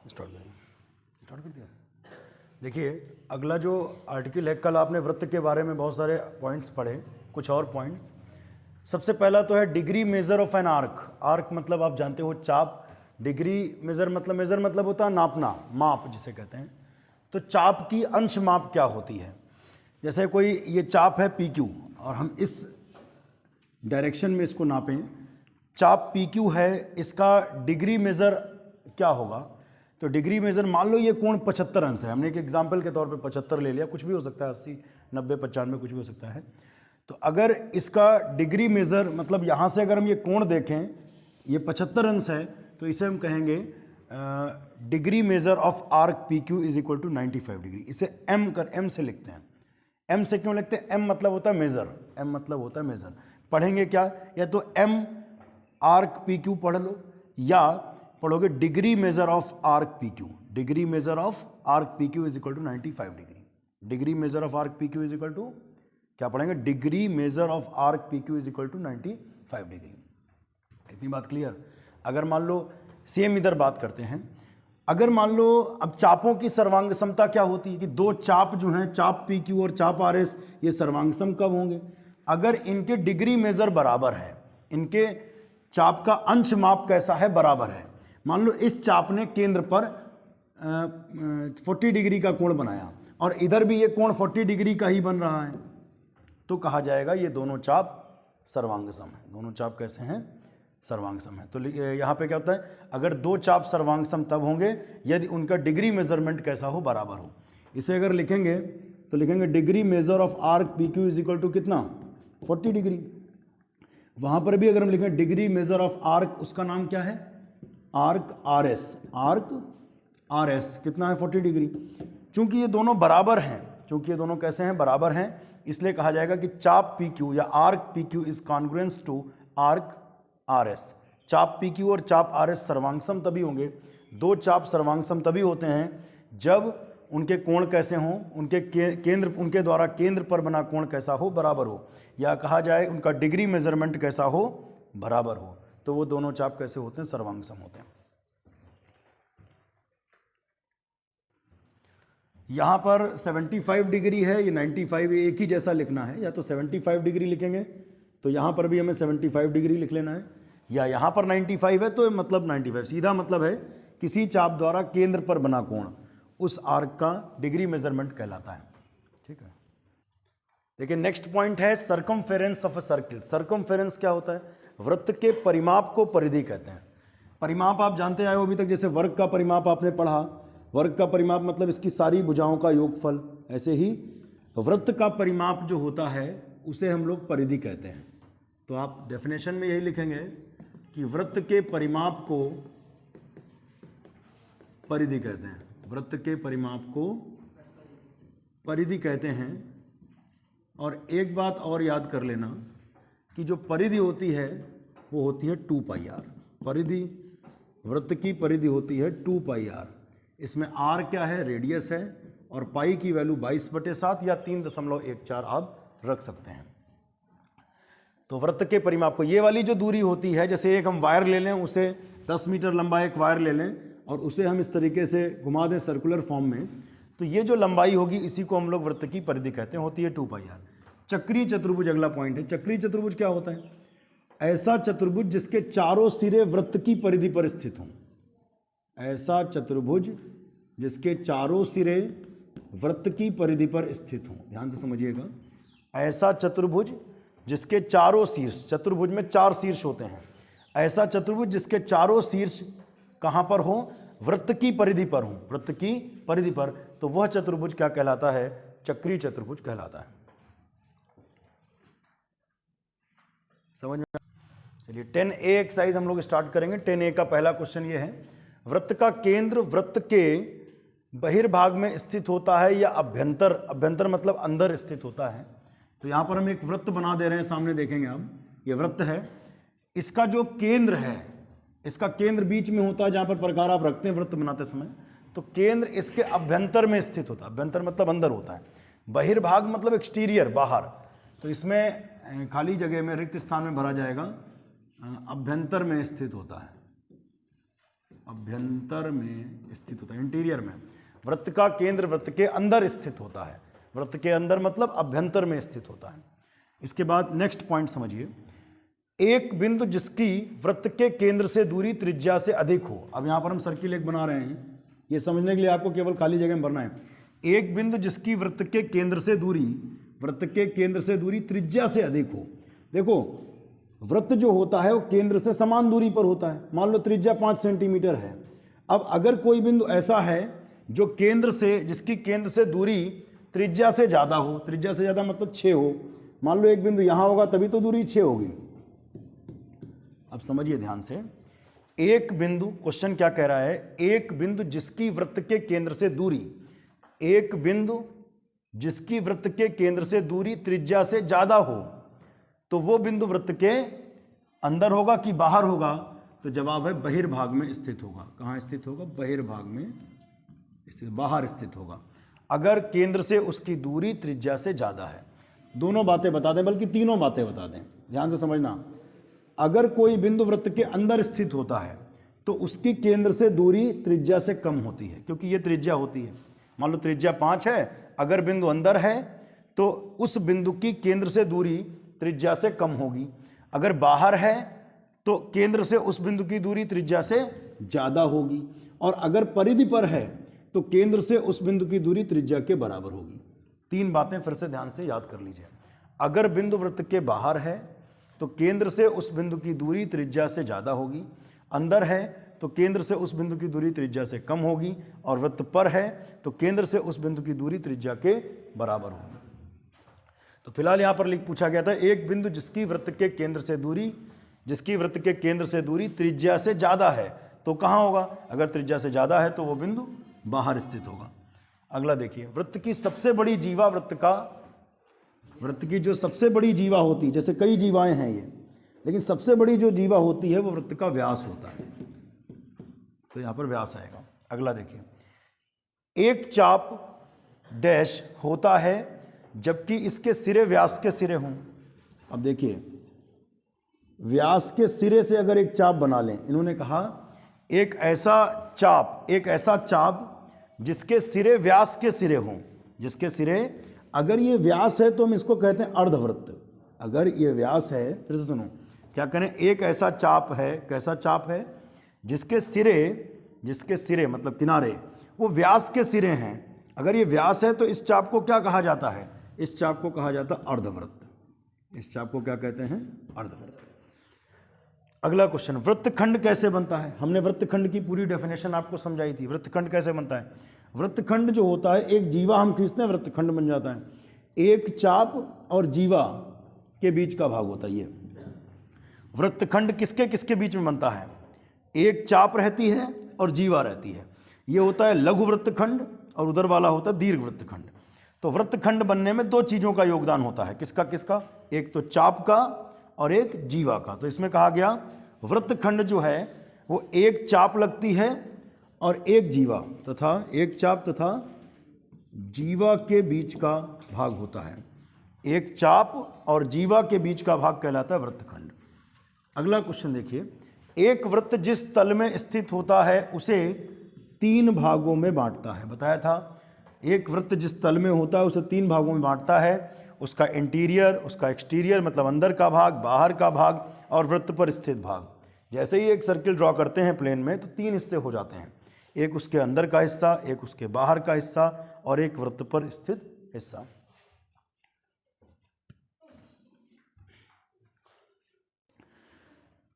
Start कर दिया। देखिए अगला जो आर्टिकल है, कल आपने वृत्त के बारे में बहुत सारे पॉइंट्स पढ़े, कुछ और पॉइंट्स। सबसे पहला तो है degree measure of an arc. Arc मतलब आप जानते हो चाप, डिग्री मेजर मतलब होता है नापना, माप जिसे कहते हैं। तो चाप की अंश माप क्या होती है? जैसे कोई ये चाप है पी क्यू और हम इस डायरेक्शन में इसको नापें, चाप पी क्यू है, इसका डिग्री मेजर क्या होगा? तो डिग्री मेजर, मान लो ये कोण 75 अंश है, हमने एक एग्जाम्पल के तौर पे 75 ले लिया, कुछ भी हो सकता है, 80, 90, 95 कुछ भी हो सकता है। तो अगर इसका डिग्री मेजर मतलब यहाँ से अगर हम ये कोण देखें, ये 75 अंश है, तो इसे हम कहेंगे degree measure of arc P Q is equal to 95 degree. इसे एम से लिखते हैं। एम से क्यों लिखते हैं? एम मतलब होता है मेजर, एम मतलब होता है मेजर। पढ़ेंगे क्या? या तो एम आर्क पी क्यू पढ़ लो, या पढ़ोगे degree measure of arc P Q. Degree measure of arc P Q is equal to 95 degree. Degree measure of arc P Q is equal to क्या पढ़ेंगे? Degree measure of arc P Q is equal to 95 degree. इतनी बात clear? अगर मान लो same इधर बात करते हैं, अगर मान लो अब चापों की सर्वांग समता क्या होती है कि दो चाप जो हैं, चाप पी क्यू और चाप आर एस, ये सर्वांग सम कब होंगे? अगर इनके डिग्री मेजर बराबर है, इनके चाप का अंश माप कैसा है? बराबर है। मान लो इस चाप ने केंद्र पर 40 डिग्री का कोण बनाया और इधर भी ये कोण 40 डिग्री का ही बन रहा है, तो कहा जाएगा ये दोनों चाप सर्वांग सम है। दोनों चाप कैसे हैं? सर्वांग सम है। तो यहाँ पे क्या होता है? अगर दो चाप सर्वांग सम तब होंगे यदि उनका डिग्री मेजरमेंट कैसा हो? बराबर हो। इसे अगर लिखेंगे तो लिखेंगे degree measure of arc P Q is equal to कितना? 40 डिग्री। वहाँ पर भी अगर हम लिखें डिग्री मेजर ऑफ आर्क, उसका नाम क्या है? Arc R S. Arc R S कितना है? 40 डिग्री। चूंकि ये दोनों बराबर हैं, चूंकि ये दोनों कैसे हैं? बराबर हैं, इसलिए कहा जाएगा कि चाप पी क्यू या arc P Q is congruence to arc R S. चाप पी क्यू और चाप आर एस सर्वांगसम तभी होंगे, दो चाप सर्वांगसम तभी होते हैं जब उनके कोण कैसे हों? उनके केंद्र, उनके द्वारा केंद्र पर बना कोण कैसा हो? बराबर हो, या कहा जाए उनका डिग्री मेजरमेंट कैसा हो? बराबर हो। तो वो दोनों चाप कैसे होते हैं? सर्वांगसम होते हैं। यहाँ पर 75 डिग्री है, ये 95, एक ही जैसा लिखना है। या तो 75 डिग्री लिखेंगे तो यहाँ पर भी हमें 75 डिग्री लिख लेना है, या यहाँ पर 95 है तो मतलब 95। सीधा मतलब है किसी चाप द्वारा केंद्र पर बना कोण उस आर्क का डिग्री मेजरमेंट कहलाता है। ठीक है। देखिए नेक्स्ट पॉइंट है circumference of a circle. Circumference क्या होता है? वृत्त के परिमाप को परिधि कहते हैं। परिमाप आप जानते आए हो अभी तक, जैसे वर्ग का परिमाप आपने पढ़ा, वर्ग का परिमाप मतलब इसकी सारी भुजाओं का योगफल। ऐसे ही वृत्त का परिमाप जो होता है उसे हम लोग परिधि कहते हैं। तो आप डेफिनेशन में यही लिखेंगे कि वृत्त के परिमाप को परिधि कहते हैं। वृत्त के परिमाप को परिधि कहते हैं। और एक बात और याद कर लेना कि जो परिधि होती है वो होती है 2 पाई आर। परिधि, वृत्त की परिधि होती है 2 पाई आर। इसमें आर क्या है? रेडियस है, और पाई की वैल्यू 22/7 या 3.14 आप रख सकते हैं। तो वृत्त के परिमाप को, ये वाली जो दूरी होती है, जैसे एक हम वायर ले लें, उसे 10 मीटर लंबा एक वायर ले लें और उसे हम इस तरीके से घुमा दें सर्कुलर फॉर्म में, तो ये जो लंबाई होगी इसी को हम लोग वृत्त की परिधि कहते हैं, होती है 2 पाई आर। चक्रीय चतुर्भुज अगला पॉइंट है। चक्रीय चतुर्भुज क्या होता है? ऐसा चतुर्भुज जिसके चारों सिरे वृत्त की परिधि पर स्थित हों। ऐसा चतुर्भुज जिसके चारों सिरे वृत्त की परिधि पर स्थित हों। ध्यान से समझिएगा, ऐसा चतुर्भुज जिसके चारों शीर्ष, चतुर्भुज में 4 शीर्ष होते हैं, ऐसा चतुर्भुज जिसके चारों शीर्ष कहां पर हो? वृत्त की परिधि पर हो। वृत्त की परिधि पर, तो वह चतुर्भुज क्या कहलाता है? चक्रीय चतुर्भुज कहलाता है। समझ में? चलिए 10A एक्सरसाइज हम लोग स्टार्ट करेंगे। 10A का पहला क्वेश्चन ये है, वृत्त का केंद्र वृत्त के बहिर्भाग में स्थित होता है या अभ्यंतर, अभ्यंतर मतलब अंदर स्थित होता है। तो यहां पर हम एक वृत्त बना दे रहे हैं, सामने देखेंगे आप, ये वृत्त है। इसका जो केंद्र है, इसका केंद्र बीच में होता है जहां पर प्रकार आप रखते हैं वृत्त बनाते समय, तो केंद्र इसके अभ्यंतर में स्थित होता है। अभ्यंतर मतलब अंदर होता है, बहिर्भाग मतलब एक्सटीरियर, बाहर। तो इसमें खाली जगह में, रिक्त स्थान में भरा जाएगा, अभ्यंतर में स्थित होता है। अभ्यंतर में स्थित होता है, इंटीरियर में। वृत्त का केंद्र वृत्त के अंदर स्थित होता है। वृत्त के अंदर मतलब अभ्यंतर में स्थित होता है। इसके बाद नेक्स्ट पॉइंट समझिए, एक बिंदु जिसकी वृत्त के केंद्र से दूरी त्रिज्या से अधिक हो। अब यहां पर हम सर्किल एक बना रहे हैं, ये समझने के लिए आपको केवल खाली जगह में भरना है। एक बिंदु जिसकी वृत्त के केंद्र से दूरी त्रिज्या से अधिक हो। देखो वृत्त जो होता है वो केंद्र से समान दूरी पर होता है। मान लो त्रिज्या 5 सेंटीमीटर है। अब अगर कोई बिंदु ऐसा है जो जिसकी केंद्र से दूरी त्रिज्या से ज़्यादा हो, त्रिज्या से ज़्यादा मतलब 6 हो। मान लो एक बिंदु यहाँ होगा तभी तो दूरी 6 होगी। अब समझिए ध्यान से, एक बिंदु, क्वेश्चन क्या कह रहा है, एक बिंदु जिसकी वृत्त के केंद्र से दूरी त्रिज्या से ज़्यादा हो, तो वो बिंदु वृत्त के अंदर होगा कि बाहर होगा? तो जवाब है बहिर्भाग में स्थित होगा। कहाँ स्थित होगा? बहिर्भाग में स्थित, बाहर स्थित होगा, अगर केंद्र से उसकी दूरी त्रिज्या से ज़्यादा है। दोनों बातें बता दें, बल्कि तीनों बातें बता दें, ध्यान से समझना। अगर कोई बिंदु वृत्त के अंदर स्थित होता है तो उसकी केंद्र से दूरी त्रिज्या से कम होती है, क्योंकि ये त्रिज्या होती है। मान लो त्रिज्या 5 है, अगर बिंदु अंदर है तो उस बिंदु की केंद्र से दूरी त्रिज्या से कम होगी। अगर बाहर है तो केंद्र से उस बिंदु की दूरी त्रिज्या से ज़्यादा होगी। और अगर परिधि पर है तो केंद्र से उस बिंदु की दूरी त्रिज्या के बराबर होगी। 3 बातें फिर से ध्यान से याद कर लीजिए। अगर बिंदु वृत्त के बाहर है तो केंद्र से उस बिंदु की दूरी त्रिज्या से ज़्यादा होगी। अंदर है तो केंद्र से उस बिंदु की दूरी त्रिज्या से कम होगी। और वृत्त पर है तो केंद्र से उस बिंदु की दूरी त्रिज्या के बराबर होगी। तो फिलहाल यहाँ पर पूछा गया था, एक बिंदु जिसकी वृत्त के केंद्र से दूरी त्रिज्या से ज़्यादा है तो कहाँ होगा? अगर त्रिज्या से ज़्यादा है तो वो बिंदु बाहर स्थित होगा। अगला देखिए, वृत्त की सबसे बड़ी जीवा वृत्त की जो सबसे बड़ी जीवा होती है, जैसे कई जीवाएं हैं ये, लेकिन सबसे बड़ी जो जीवा होती है वो वृत्त का व्यास होता है। तो यहाँ पर व्यास आएगा। अगला देखिए, एक चाप डैश होता है जबकि इसके सिरे व्यास के सिरे हों। अब देखिए, व्यास के सिरे से अगर एक चाप बना लें, इन्होंने कहा एक ऐसा चाप जिसके सिरे व्यास के सिरे हों, जिसके सिरे, अगर ये व्यास है तो हम इसको कहते हैं अर्धवृत्त। अगर ये व्यास है, फिर से सुनो, क्या करें, एक ऐसा चाप है, कैसा चाप है जिसके सिरे मतलब किनारे वो व्यास के सिरे हैं। अगर ये व्यास है तो इस चाप को क्या कहा जाता है? इस चाप को कहा जाता है अर्धवृत्त। इस चाप को क्या कहते हैं? अर्धवृत्त। अगला क्वेश्चन, वृत्तखंड कैसे बनता है? हमने वृत्तखंड की पूरी डेफिनेशन आपको समझाई थी। वृत्तखंड कैसे बनता है? वृत्तखंड जो होता है, एक जीवा हम खींचते हैं, वृत्तखंड बन जाता है। एक चाप और जीवा के बीच का भाग होता है ये। वृत्तखंड किसके किसके बीच में बनता है? एक चाप रहती है और जीवा रहती है। ये होता है लघु वृत्तखंड और उधर वाला होता है दीर्घ वृत्तखंड। तो वृत्तखंड बनने में 2 चीज़ों का योगदान होता है। किसका किसका? एक तो चाप का और एक जीवा का। तो इसमें कहा गया वृत्तखंड जो है वो एक चाप लगती है और एक जीवा तथा जीवा के बीच का भाग होता है। एक चाप और जीवा के बीच का भाग कहलाता है वृत्तखंड। अगला क्वेश्चन देखिए, एक वृत्त जिस तल में स्थित होता है उसे 3 भागों में बांटता है। बताया था, एक वृत्त जिस तल में होता है उसे 3 भागों में बांटता है। उसका इंटीरियर, उसका एक्सटीरियर मतलब अंदर का भाग, बाहर का भाग और वृत्त पर स्थित भाग। जैसे ही एक सर्किल ड्रॉ करते हैं प्लेन में तो 3 हिस्से हो जाते हैं, एक उसके अंदर का हिस्सा, एक उसके बाहर का हिस्सा और एक वृत्त पर स्थित हिस्सा।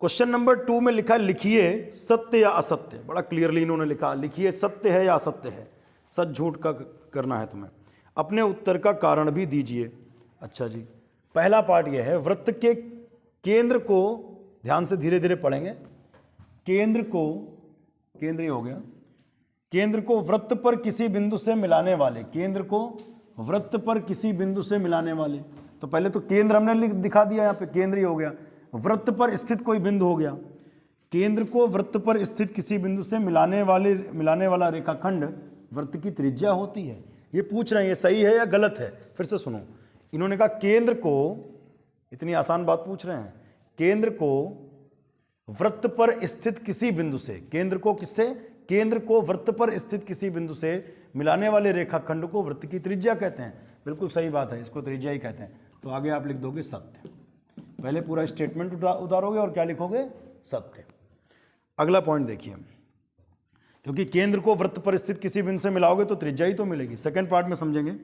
क्वेश्चन नंबर 2 में लिखा, लिखिए सत्य या असत्य। बड़ा क्लियरली इन्होंने लिखा, लिखिए सत्य है या असत्य है, सच झूठ का करना है तुम्हें। अपने उत्तर का कारण भी दीजिए। अच्छा जी, पहला पार्ट यह है, वृत्त के केंद्र को, ध्यान से धीरे धीरे पढ़ेंगे, केंद्र ये हो गया, केंद्र को वृत्त पर किसी बिंदु से मिलाने वाले, केंद्र को वृत्त पर किसी बिंदु से मिलाने वाले। तो पहले तो केंद्र हमने दिखा दिया, यहाँ पे केंद्र ही हो गया। वृत्त पर स्थित कोई बिंदु हो गया, केंद्र को वृत्त पर स्थित किसी बिंदु से मिलाने वाला रेखाखंड वृत्त की त्रिज्या होती है। ये पूछ रहे हैं ये सही है या गलत है। फिर से सुनो, इन्होंने कहा केंद्र को, इतनी आसान बात पूछ रहे हैं, केंद्र को वृत्त पर स्थित किसी बिंदु से, केंद्र को किससे, केंद्र को वृत्त पर स्थित किसी बिंदु से मिलाने वाले रेखाखंड को वृत्त की त्रिज्या कहते हैं। बिल्कुल सही बात है, इसको त्रिज्या ही कहते हैं। तो आगे आप लिख दोगे सत्य, पहले पूरा स्टेटमेंट उतारोगे और क्या लिखोगे, सत्य। अगला पॉइंट देखिए, क्योंकि केंद्र को वृत्त पर स्थित किसी बिंदु से मिलाओगे तो त्रिज्या ही तो मिलेगी। सेकंड पार्ट में समझेंगे,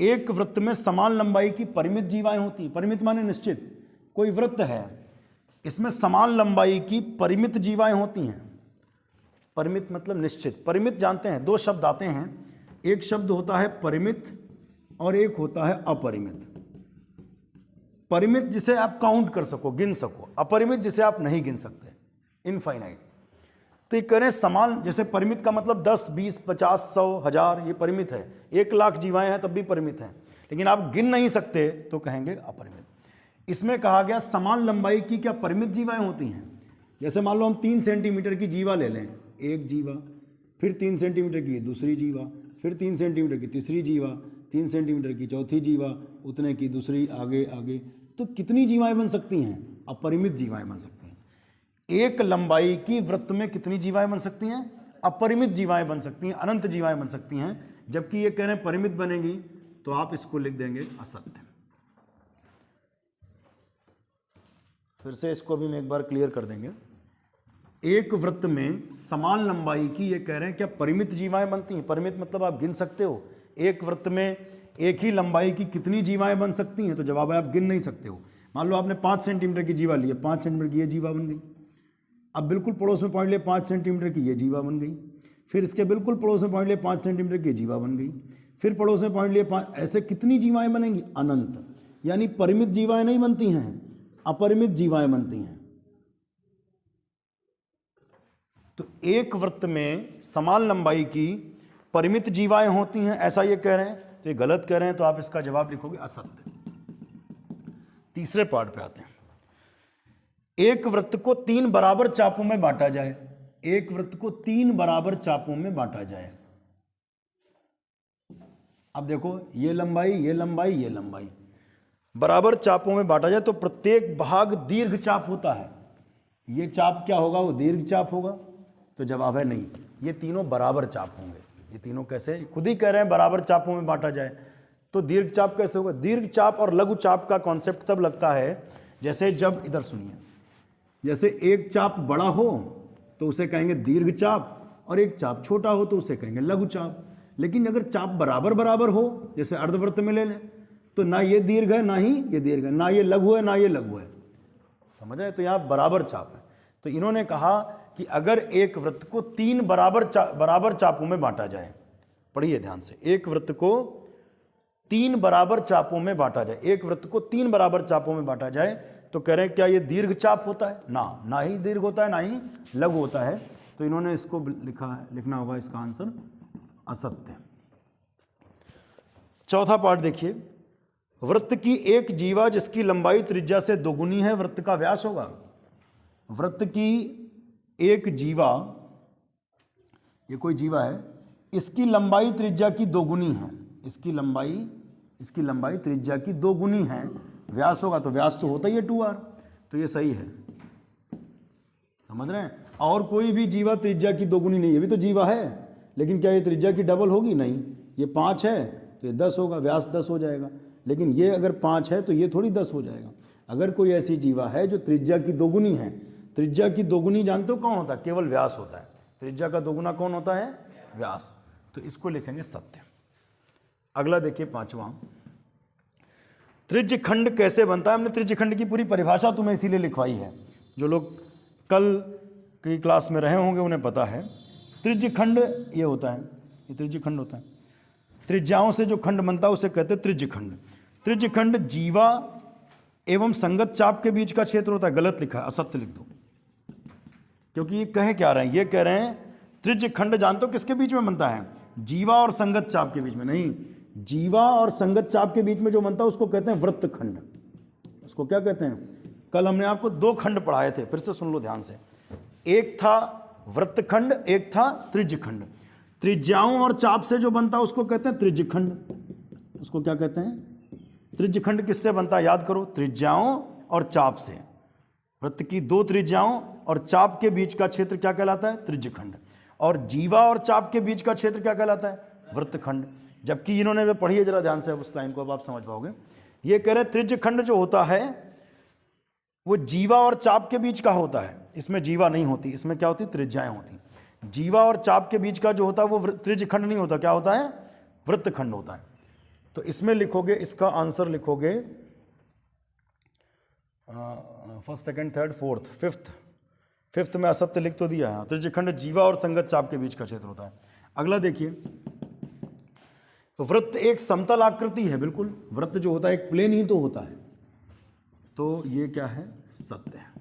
एक वृत्त में समान लंबाई की परिमित जीवाएं होती हैं। परिमित माने निश्चित, कोई वृत्त है, इसमें समान लंबाई की परिमित जीवाएं होती हैं। परिमित मतलब निश्चित। परिमित जानते हैं, दो शब्द आते हैं, एक शब्द होता है परिमित और एक होता है अपरिमित। परिमित जिसे आप काउंट कर सको, गिन सको, अपरिमित जिसे आप नहीं गिन सकते, इनफाइनाइट। तो ये करें समान, जैसे परिमित का मतलब 10, 20, 50, 100, 1000, ये परिमित है। 1,00,000 जीवाएं हैं तब भी परिमित हैं, लेकिन आप गिन नहीं सकते तो कहेंगे अपरिमित। इसमें कहा गया समान लंबाई की क्या परिमित जीवाएं होती हैं। जैसे मान लो हम 3 सेंटीमीटर की जीवा ले लें, एक जीवा, फिर 3 सेंटीमीटर की दूसरी जीवा, फिर 3 सेंटीमीटर की तीसरी जीवा, 3 सेंटीमीटर की चौथी जीवा, उतने की दूसरी, आगे आगे, तो कितनी जीवाएं बन सकती हैं, अपरिमित जीवाएं बन सकती हैं। एक लंबाई की वृत्त में कितनी जीवाएं बन सकती हैं, अपरिमित जीवाएं बन सकती हैं, अनंत जीवाएं बन सकती हैं। जबकि ये कह रहे हैं परिमित बनेगी, तो आप इसको लिख देंगे असत्य। फिर से इसको भी हम एक बार क्लियर कर देंगे। एक वृत्त में समान लंबाई की, ये कह रहे हैं क्या परिमित जीवाएं बनती हैं। परिमित मतलब आप गिन सकते हो, एक वृत्त में एक ही लंबाई की कितनी जीवाएं बन सकती हैं, तो जवाब है आप गिन नहीं सकते हो। मान लो आपने 5 सेंटीमीटर की जीवा ली है, 5 सेंटीमीटर की ये जीवा बन गई। अब बिल्कुल पड़ोस में पॉइंट लिए 5 सेंटीमीटर की ये जीवा बन गई, फिर इसके बिल्कुल पड़ोस में पॉइंट लिए 5 सेंटीमीटर की ये जीवा बन गई, फिर पड़ोस में पॉइंट लिए 5, ऐसे कितनी जीवाएं बनेंगी, अनंत। यानी परिमित जीवाएं नहीं बनती हैं, अपरिमित जीवाएं बनती हैं। तो एक वृत्त में समान लंबाई की परिमित जीवाएं होती हैं, ऐसा ये कह रहे हैं। तो ये गलत कह रहे हैं, तो आप इसका जवाब लिखोगे असत्य। तीसरे पार्ट पे आते हैं। एक वृत्त को 3 बराबर चापों में बांटा जाए। एक वृत्त को 3 बराबर चापों में बांटा जाए। अब देखो, ये लंबाई, ये लंबाई, ये लंबाई बराबर चापों में बांटा जाए तो प्रत्येक भाग दीर्घ चाप होता है। ये चाप क्या होगा, वो दीर्घ चाप होगा। तो जवाब है नहीं, ये तीनों बराबर चाप होंगे। ये तीनों कैसे, खुद ही कह रहे हैं बराबर चापों में बांटा जाए, तो दीर्घ चाप कैसे होगा। दीर्घ चाप और लघु चाप का कॉन्सेप्ट तब लगता है जैसे, जब इधर सुनिए, जैसे एक चाप बड़ा हो तो उसे कहेंगे दीर्घ चाप, और एक चाप छोटा हो तो उसे कहेंगे लघु चाप। लेकिन अगर चाप बराबर बराबर हो, जैसे अर्धवृत्त में ले लें, तो ना ये दीर्घ है ना ही ये दीर्घ है, ना ये लघु है ना ये लघु है, समझ रहे हैं। तो यहाँ बराबर चाप है। तो इन्होंने कहा कि अगर एक वृत्त को 3 बराबर चापों में बांटा जाए, पढ़िए ध्यान से, एक वृत्त को 3 बराबर चापों में बांटा जाए, एक वृत्त को 3 बराबर चापों में बांटा जाए, तो कह रहे हैं क्या ये दीर्घ चाप होता है, ना ही दीर्घ होता है ना ही लघु होता है। तो इन्होंने इसको लिखना होगा, इसका आंसर असत्य। चौथा पार्ट देखिए, वृत्त की एक जीवा जिसकी लंबाई त्रिज्या से दोगुनी है, वृत्त का व्यास होगा। वृत्त की एक जीवा, ये कोई जीवा है, इसकी लंबाई त्रिज्या की दोगुनी है, इसकी लंबाई त्रिज्या की दोगुनी है, व्यास होगा। तो व्यास तो होता ही है 2r, तो ये सही है, समझ रहे हैं। और कोई भी जीवा त्रिज्या की दोगुनी नहीं है, ये भी तो जीवा है, लेकिन क्या ये त्रिज्या की डबल होगी, नहीं। ये 5 है तो ये 10 होगा, व्यास 10 हो जाएगा। लेकिन ये अगर 5 है तो ये थोड़ी 10 हो जाएगा। अगर कोई ऐसी जीवा है जो त्रिज्या की दोगुनी है, त्रिज्या की दोगुनी जानते हो कौन होता है, केवल व्यास होता है। त्रिज्या का दोगुना कौन होता है, व्यास। तो इसको लिखेंगे सत्य। अगला देखिए, 5वां, त्रिज्यखंड कैसे बनता है। हमने त्रिज्यखंड की पूरी परिभाषा तुम्हें इसीलिए लिखवाई है, जो लोग कल की क्लास में रहे होंगे उन्हें पता है। त्रिज्यखंड ये होता है, ये त्रिज्यखंड होता है। त्रिज्याओं से जो खंड बनता है उसे कहते हैं त्रिज्यखंड। त्रिज्यखंड जीवा एवं संगत चाप के बीच का क्षेत्र होता है। गलत लिखा है, असत्य लिख दो, क्योंकि ये कह क्या रहे हैं, ये कह रहे हैं त्रिज्यखंड जानते हो किसके बीच में बनता है, जीवा और संगत चाप के बीच में। नहीं, जीवा और संगत चाप के बीच में जो बनता है उसको कहते हैं वृत्तखंड। उसको क्या कहते हैं, कल हमने आपको 2 खंड पढ़ाए थे, फिर से सुन लो ध्यान से। एक था वृत्तखंड, एक था त्रिज्यखंड। त्रिज्याओं और चाप से जो बनता है उसको कहते हैं त्रिज्यखंड। उसको क्या कहते हैं, त्रिज्यखंड किससे बनता है, याद करो, त्रिज्याओं और चाप से। वृत्त की दो त्रिज्याओं और चाप के बीच का क्षेत्र क्या कहलाता है? त्रिज्यखंड। और जीवा और चाप के बीच का क्षेत्र क्या कहलाता है? वृत्तखंड। जबकि इन्होंने वे पढ़िए जरा ध्यान से, अब उस लाइन को अब आप समझ पाओगे। ये कह रहे त्रिज्यखंड जो होता है वो जीवा और चाप के बीच का होता है, इसमें जीवा नहीं होती, इसमें क्या होती? त्रिज्याएं होती। जीवा और चाप के बीच का जो होता है वो त्रिज्यखंड नहीं होता, क्या होता है? वृत्तखंड होता है। तो इसमें लिखोगे, इसका आंसर लिखोगे first, second, third, fourth, fifth में असत्य लिख तो दिया है। त्रिज्यखंड जीवा और संगत चाप के बीच का क्षेत्र होता है। अगला देखिए, तो वृत्त एक समतल आकृति है, बिल्कुल वृत्त जो होता है एक प्लेन ही तो होता है, तो ये क्या है? सत्य है।